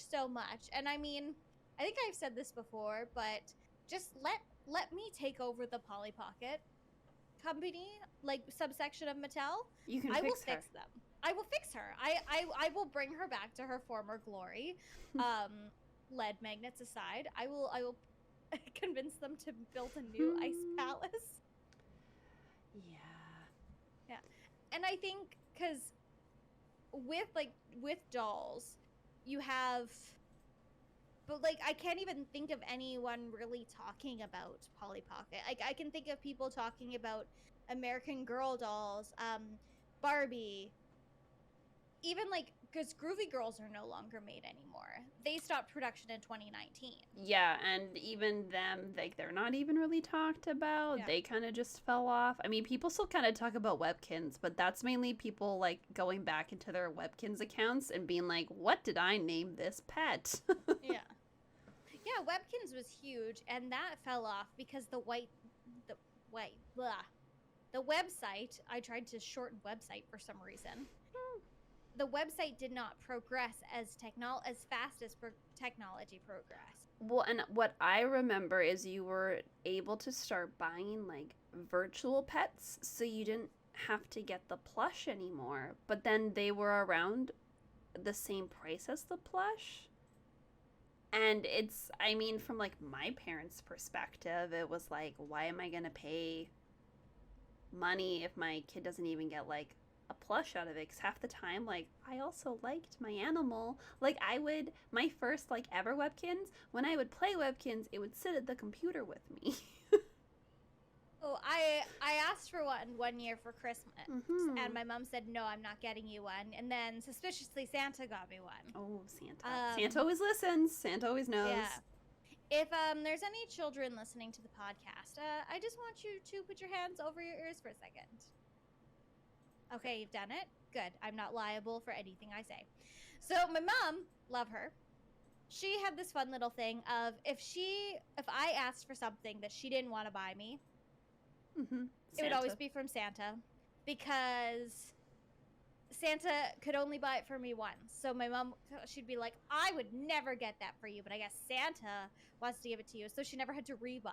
so much. And I mean, I think I've said this before, but just let me take over the Polly Pocket company, like subsection of Mattel. You can I will fix fix them. I will fix her. I will bring her back to her former glory. Lead magnets aside, I will convince them to build a new Ice Palace. Yeah. And I think because with dolls, you have, but like I can't even think of anyone really talking about Polly Pocket. Like I can think of people talking about American Girl dolls, Barbie. Even like, because Groovy Girls are no longer made anymore. They stopped production in 2019. Yeah, and even them, like, they're not even really talked about. Yeah. They kind of just fell off. I mean, people still kind of talk about Webkinz, but that's mainly people, like, going back into their Webkinz accounts and being like, what did I name this pet? Yeah. Yeah, Webkinz was huge, and that fell off because the website, I tried to shorten website for some reason. the website did not progress as fast as technology progressed. Well, and what I remember is you were able to start buying like virtual pets, so you didn't have to get the plush anymore. But then they were around the same price as the plush. And it's, I mean, from like my parents' perspective, it was like, why am I gonna pay money if my kid doesn't even get like a plush out of it? Because half the time, like, I also liked my animal. Like, my first like ever Webkins, when I would play Webkins, it would sit at the computer with me. Oh, I asked for one year for Christmas, and my mom said, no, I'm not getting you one. And then suspiciously Santa got me one. Oh, Santa. Santa always listens. Santa always knows. Yeah. If there's any children listening to the podcast, I just want you to put your hands over your ears for a second. Okay, you've done it? Good. I'm not liable for anything I say. So my mom, love her, she had this fun little thing of if I asked for something that she didn't want to buy me, it would always be from Santa, because Santa could only buy it for me once. So my mom, she'd be like, I would never get that for you, but I guess Santa wants to give it to you. So she never had to rebuy.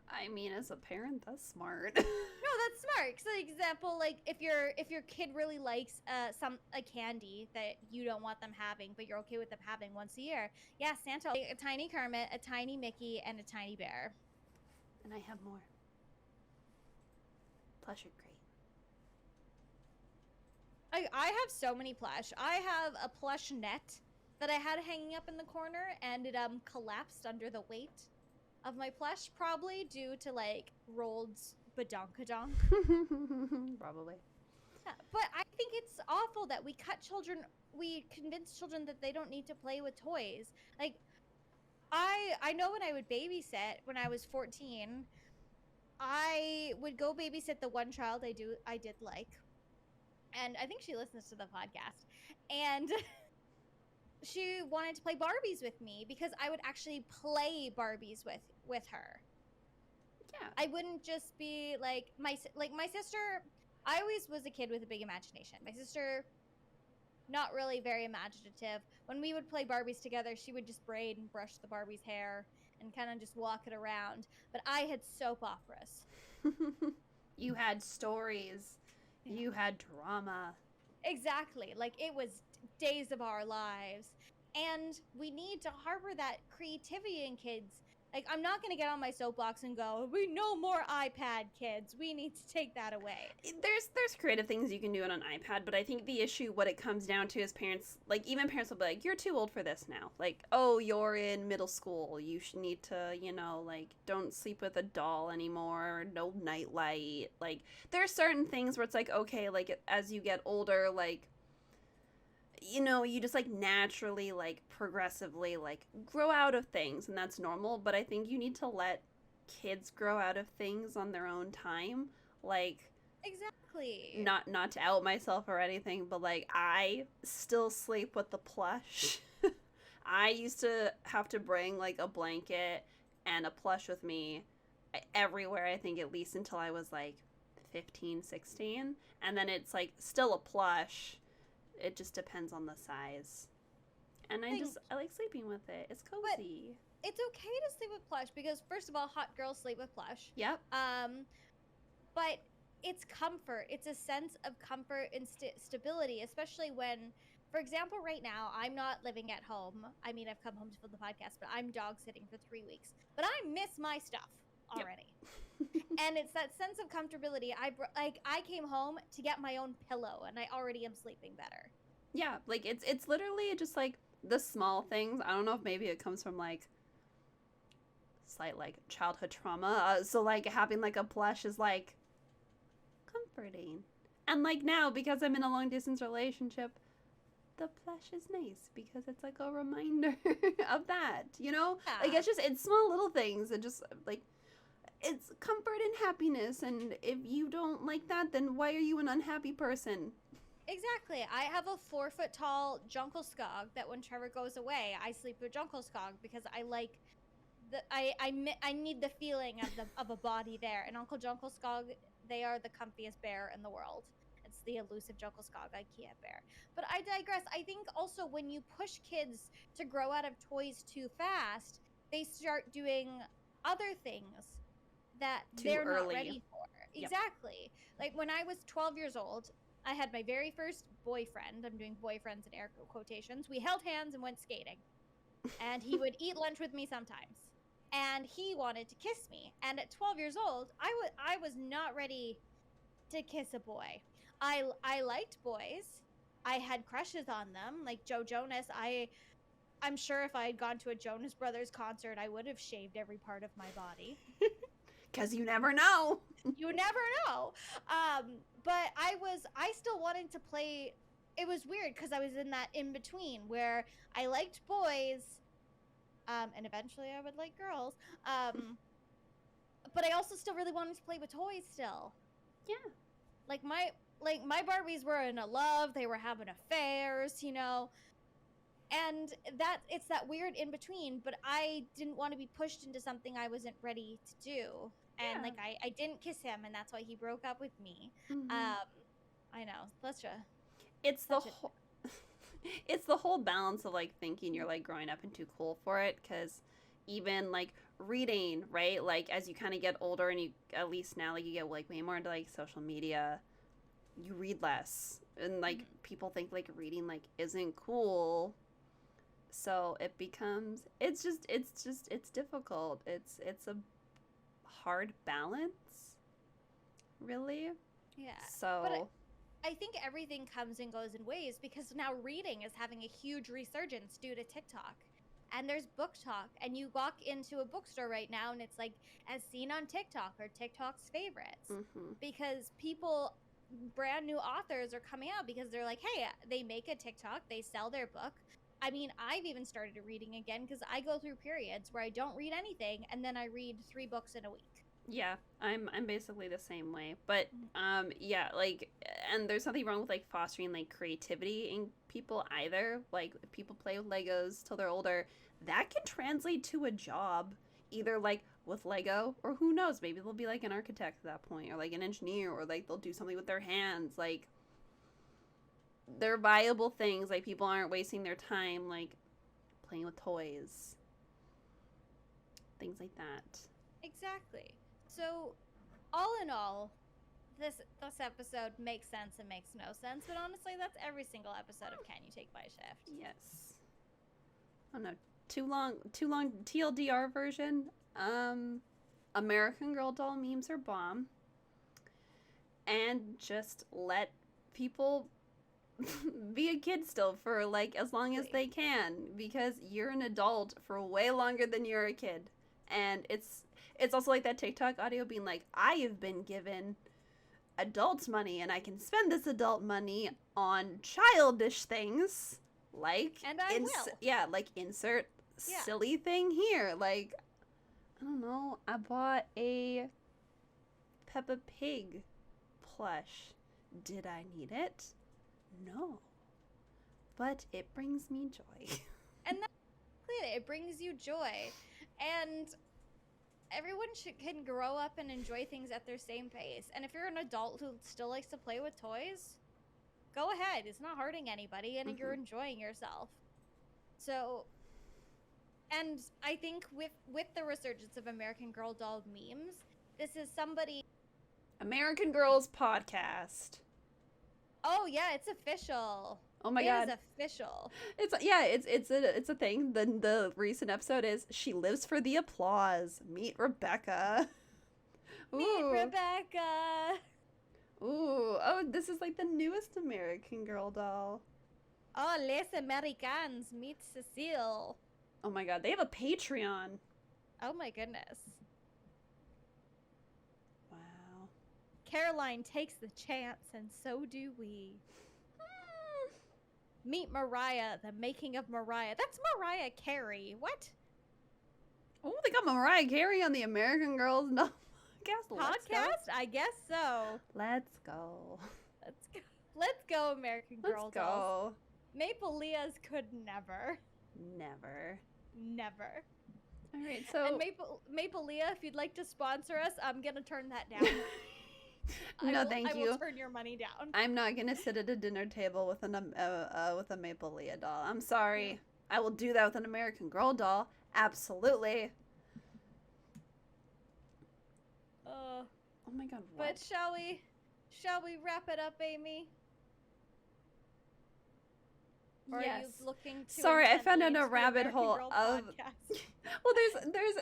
I mean, as a parent, that's smart. No, that's smart. So, example, like if your kid really likes a candy that you don't want them having, but you're okay with them having once a year, yeah, Santa, a tiny Kermit, a tiny Mickey, and a tiny bear. And I have more. Plush are great. I have so many plush. I have a plush net that I had hanging up in the corner, and it collapsed under the weight of my plush, probably due to like rolled badonkadonk. Probably. Yeah, but I think it's awful that we convince children that they don't need to play with toys. Like, I know when I would babysit when I was 14, I would go babysit the one child I did like, and I think she listens to the podcast, and she wanted to play Barbies with me because I would actually play Barbies with her. Yeah. I wouldn't just be like my sister. I always was a kid with a big imagination. My sister, not really very imaginative. When we would play Barbies together, she would just braid and brush the Barbie's hair and kind of just walk it around. But I had soap operas. You had stories. Yeah. You had drama. Exactly. Like, it was days of our lives. And we need to harbor that creativity in kids. Like, I'm not going to get on my soapbox and go, we no more iPad kids. We need to take that away. There's creative things you can do on an iPad, but I think the issue, what it comes down to is parents, like, even parents will be like, you're too old for this now. Like, oh, you're in middle school. You should need to, like, don't sleep with a doll anymore. No nightlight. Like, there are certain things where it's like, okay, like, as you get older, like, you just, like, naturally, like, progressively, like, grow out of things, and that's normal, but I think you need to let kids grow out of things on their own time. Like, exactly. Not to out myself or anything, but, like, I still sleep with the plush. I used to have to bring, like, a blanket and a plush with me everywhere, I think, at least until I was, like, 15, 16, and then it's, like, still a plush. It just depends on the size. And I like sleeping with it. It's cozy. But it's okay to sleep with plush because, first of all, hot girls sleep with plush. Yep. But it's comfort. It's a sense of comfort and stability, especially when, for example, right now, I'm not living at home. I mean, I've come home to film the podcast, but I'm dog sitting for 3 weeks. But I miss my stuff already. Yep. And it's that sense of comfortability. I came home to get my own pillow, and I already am sleeping better. Yeah, like, it's literally just, like, the small things. I don't know if maybe it comes from, like, slight, like, childhood trauma. So, like, having, like, a plush is, like, comforting. And, like, now, because I'm in a long-distance relationship, the plush is nice because it's, like, a reminder of that, Yeah. Like, it's small little things that just, like, it's comfort and happiness, and if you don't like that, then why are you an unhappy person? Exactly. I have a 4-foot-tall Junkelskog that when Trevor goes away, I sleep with Junkelskog because I like I need the feeling of a body there. And Uncle Junkelskog, they are the comfiest bear in the world. the elusive Jokoskaga Kia bear. But I digress. I think also when you push kids to grow out of toys too fast, they start doing other things that they're not ready for. Yep. Exactly. Like when I was 12 years old, I had my very first boyfriend. I'm doing boyfriends in air quotations. We held hands and went skating. And he would eat lunch with me sometimes. And he wanted to kiss me. And at 12 years old, I was not ready to kiss a boy. I liked boys. I had crushes on them, like Joe Jonas. I'm sure if I had gone to a Jonas Brothers concert, I would have shaved every part of my body. Because you never know. You never know. But I still wanted to play. It was weird because I was in that in between where I liked boys, and eventually I would like girls. But I also still really wanted to play with toys still. Yeah. Like my Barbies were in a love. They were having affairs, you know. And it's that weird in between, but I didn't want to be pushed into something I wasn't ready to do. And like I didn't kiss him, and that's why he broke up with me. Mm-hmm. I know. It's the whole balance of like thinking you're like growing up and too cool for it, because even like reading, right? Like as you kind of get older and you, at least now, like you get like way more into like social media, you read less, and like people think like reading like isn't cool. So it becomes, it's difficult. It's a hard balance, really. Yeah. So but I think everything comes and goes in waves, because now reading is having a huge resurgence due to TikTok. And there's book talk, and you walk into a bookstore right now and it's like as seen on TikTok or TikTok's favorites. Because brand new authors are coming out because they're like, hey, they make a TikTok, they sell their book. I mean, I've even started reading again because I go through periods where I don't read anything and then I read 3 books in a week. Yeah, I'm basically the same way. But yeah, like, and there's nothing wrong with like fostering like creativity in people either. Like if people play with Legos till they're older, that can translate to a job, either like with Lego, or who knows, maybe they'll be like an architect at that point, or like an engineer, or like they'll do something with their hands. Like they're viable things. Like people aren't wasting their time like playing with toys, things like that. Exactly. So all in all, this episode makes sense and makes no sense, but honestly that's every single episode of Can You Take My Shift. Yes. Oh no, too long TLDR version. American Girl doll memes are bomb. And just let people be a kid still for like as long as they can, because you're an adult for way longer than you're a kid. And it's also like that TikTok audio being like, I have been given adult money and I can spend this adult money on childish things, like, and I will. Yeah, like insert silly thing here. Like, I don't know, I bought a Peppa Pig plush. Did I need it? No. But it brings me joy. And that's it. It brings you joy. And everyone can grow up and enjoy things at their same pace. And if you're an adult who still likes to play with toys, go ahead. It's not hurting anybody, and you're enjoying yourself. So, and I think with the resurgence of American Girl doll memes, this is somebody... American Girls podcast. Oh yeah, it's official. Oh my god, it is official. It's a thing. The recent episode is She Lives for the Applause. Meet Rebecca. Meet Rebecca. Ooh, oh, this is like the newest American Girl doll. Oh, Les Americans, meet Cecile. Oh my god, they have a Patreon. Oh my goodness. Wow. Caroline takes the chance, and so do we. Meet Mariah, the making of Mariah. That's Mariah Carey. What? Oh, they got Mariah Carey on the American Girls no podcast? I guess so. Let's go. Let's go, American Girl Let's dolls. go. Maple Leah's could never. Never. All right, so... And Maple Leah, if you'd like to sponsor us, I'm going to turn that down. Thank I you. will turn your money down. I'm not gonna sit at a dinner table with a Maple Leah doll. I'm sorry. Yeah. I will do that with an American Girl doll. Absolutely. Oh my God! What? But shall we wrap it up, Amy? Or Yes. are you looking to Sorry, I fell intently down a into the rabbit American hole Girl of. podcast? Well,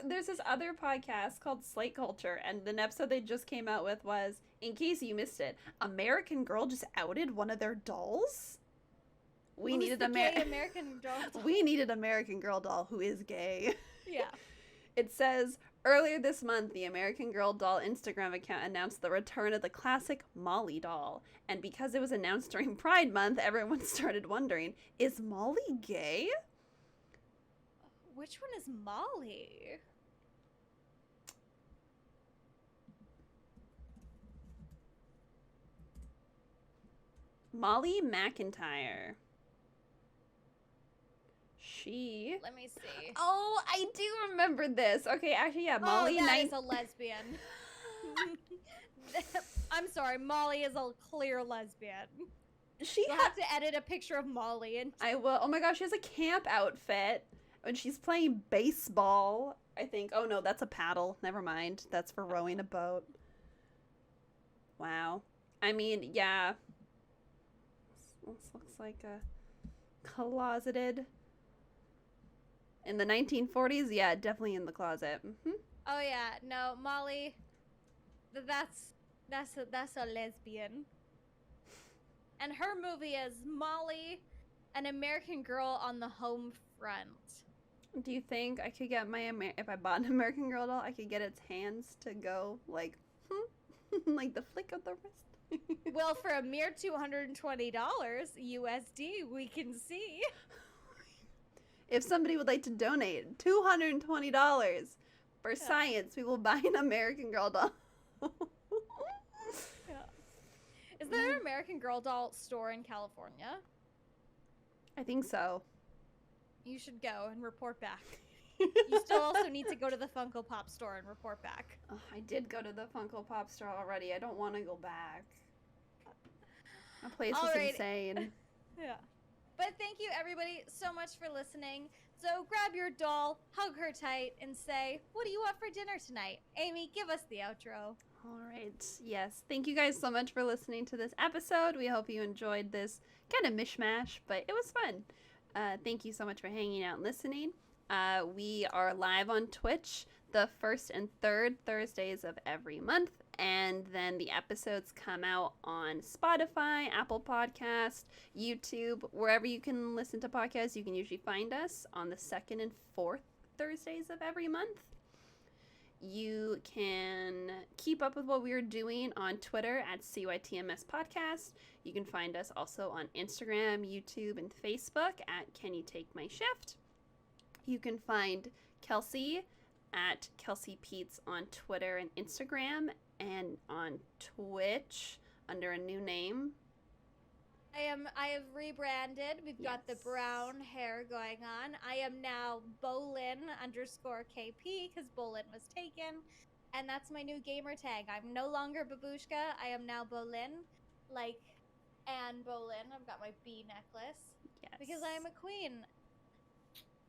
there's this other podcast called Slate Culture, and the episode they just came out with was, in case you missed it, American Girl just outed one of their dolls. We needed American Girl doll? We needed American Girl doll who is gay. Yeah. It says, earlier this month, the American Girl doll Instagram account announced the return of the classic Molly doll. And because it was announced during Pride Month, everyone started wondering, is Molly gay? Which one is Molly? Molly McIntyre. Let me see. Oh, I do remember this. Okay, actually, yeah, Molly. Oh, that is a lesbian. I'm sorry, Molly is a clear lesbian. You'll have to edit a picture of Molly and. I will. Oh my gosh, she has a camp outfit when she's playing baseball. I think. Oh no, that's a paddle. Never mind. That's for rowing a boat. Wow. I mean, yeah. This looks like a closeted. In the 1940s, yeah, definitely in the closet. Mm-hmm. Oh yeah, no, Molly. That's a lesbian. And her movie is Molly, an American Girl on the Home Front. Do you think I could get if I bought an American Girl doll, I could get its hands to go like, like the flick of the wrist? Well, for a mere $220 USD, we can see. If somebody would like to donate $220 for science, we will buy an American Girl doll. Yeah. Is there an American Girl doll store in California? I think so. You should go and report back. You still also need to go to the Funko Pop store and report back. Oh, I did go to the Funko Pop store already. I don't want to go back. That place was insane. Yeah. But thank you, everybody, so much for listening. So grab your doll, hug her tight, and say, what do you want for dinner tonight? Amy, give us the outro. All right. Yes. Thank you guys so much for listening to this episode. We hope you enjoyed this kind of mishmash, but it was fun. Thank you so much for hanging out and listening. We are live on Twitch the first and third Thursdays of every month. And then the episodes come out on Spotify, Apple Podcast, YouTube, wherever you can listen to podcasts. You can usually find us on the second and fourth Thursdays of every month. You can keep up with what we are doing on Twitter at CYTMS Podcast. You can find us also on Instagram, YouTube, and Facebook at Can You Take My Shift. You can find Kelsey at Kelsey Peets on Twitter and Instagram, and on Twitch under a new name. I have rebranded. We've got the brown hair going on. I am now Bolin_KP because Bolin was taken. And that's my new gamer tag. I'm no longer Babushka. I am now Bolin. Like Anne Boleyn. I've got my bee necklace. Yes. Because I am a queen.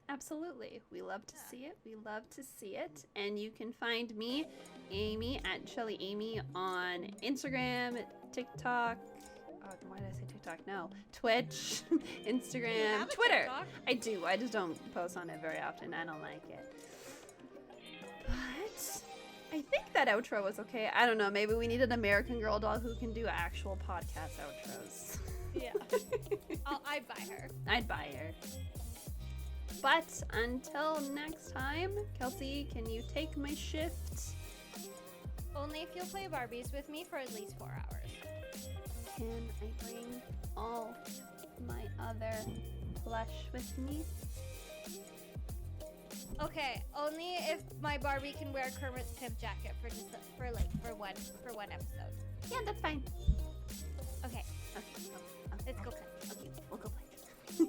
Absolutely. We love to see it. We love to see it. And you can find me, Amy, at Shelly Amy on Instagram, TikTok. Oh, why did I say TikTok? No. Twitch, Instagram, Twitter. TikTok? I do. I just don't post on it very often. I don't like it. But I think that outro was okay. I don't know. Maybe we need an American Girl doll who can do actual podcast outros. Yeah. I'd buy her. I'd buy her. But until next time, Kelsey, can you take my shift? Only if you'll play Barbies with me for at least 4 hours. Can I bring all my other plush with me? Okay, only if my Barbie can wear Kermit's pimp jacket for one episode. Yeah, that's fine. Okay. Okay. Let's go. Okay, we'll go play.